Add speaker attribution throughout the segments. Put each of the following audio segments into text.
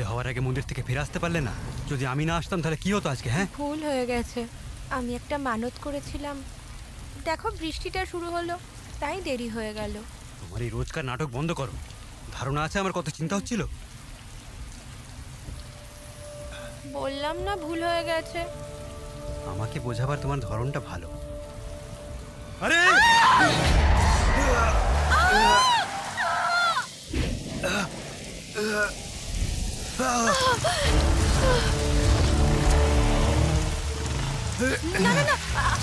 Speaker 1: সন্ধে হওয়ার আগে মন্দির থেকে ফিরে আসতে পারলে না? যদি আমি না আসতাম তাহলে কি হতো আজকে? হ্যাঁ,
Speaker 2: ভুল হয়ে গেছে। আমি একটা মানত করেছিলাম। দেখো বৃষ্টিটা শুরু হলো, তাই দেরি হয়ে গেল।
Speaker 1: তোমার এই রোজকার নাটক বন্ধ করো। ধারণা আছে আমার কত চিন্তা হচ্ছিল।
Speaker 2: বললাম না ভুল হয়ে গেছে।
Speaker 1: আমাকে বোঝাবার তোমার ধরনটা ভালো। আরে
Speaker 2: না না না,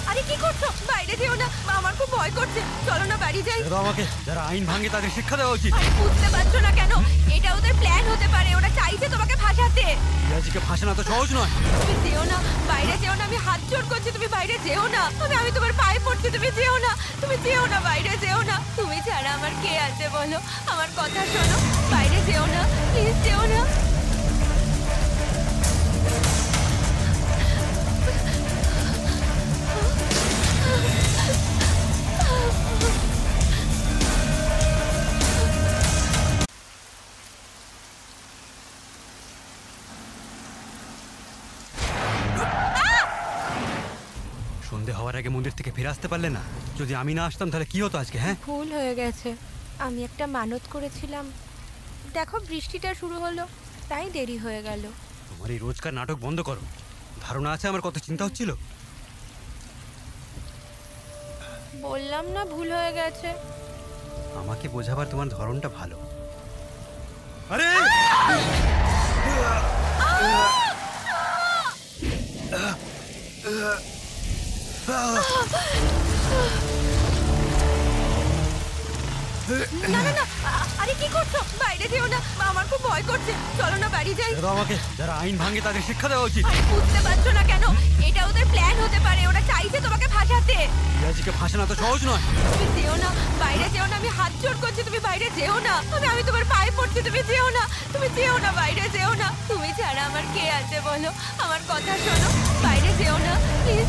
Speaker 2: আরে কি করছো? বাইরে যেও না, আমার খুব ভয় করছে। চলো না বাড়ি যাই।
Speaker 1: আমাকে যারা আইন ভাঙে তাদের শিক্ষা দেওয়া উচিত।
Speaker 2: আরে বুঝতে পারছো না কেন? এটা ওদের প্ল্যান হতে পারে, ওরা চাইছে তোমাকে ফাঁসাতে।
Speaker 1: ইয়াজিকে ফাঁসানো তো সহজ নয়।
Speaker 2: তুমি যেও না, বাইরে যেও না, আমি হাত জোড় করছি, তুমি বাইরে যেও না। আমি তোমার পায়ে পড়ছি, তুমি যেও না, তুমি যেও না, বাইরে যেও না। তুমি ছাড়া আমার কে আছে বলো? আমার কথা শোনো, বাইরে যেও না, প্লিজ যেও না।
Speaker 1: সন্ধে হওয়ার আগে মন্দির থেকে ফিরে আসতে পারলে না? যদি আমি না আসতাম তাহলে কি হতো আজকে? হ্যাঁ,
Speaker 2: ভুল হয়ে গেছে। আমি একটা মানত করেছিলাম। দেখো বৃষ্টিটা শুরু হলো, তাই দেরি হয়ে গেল।
Speaker 1: তোমার এই রোজকার নাটক বন্ধ করো। ধারণা আছে আমার কত চিন্তা হচ্ছিল।
Speaker 2: বললাম না ভুল হয়ে গেছে।
Speaker 1: আমাকে বোঝাবার তোমার ধরনটা ভালো। আরে
Speaker 2: না না না, আরে কি করছো? বাইরে যেও না, আমার খুব ভয় করছে। চলো না বাড়ি যাই।
Speaker 1: আমাকে যারা আইন ভাঙে তাদের শিক্ষা দেওয়া উচিত।
Speaker 2: আরে বুঝতে পারছো না কেন? এটা ওদের প্ল্যান হতে পারে, ওরা চাইছে তোমাকে ফাঁসাতে।
Speaker 1: ইয়াজিকে ফাঁসানো তো সহজ নয়।
Speaker 2: তুমি যেও না, বাইরে যেও না, আমি হাত জোড় করছি, তুমি বাইরে যেও না। আমি তোমার পায়ে পড়ছি, তুমি যেও না, তুমি যেও না, বাইরে যেও না। তুমি ছাড়া আমার কে আছে বলো? আমার কথা শোনো, বাইরে যেও না, প্লিজ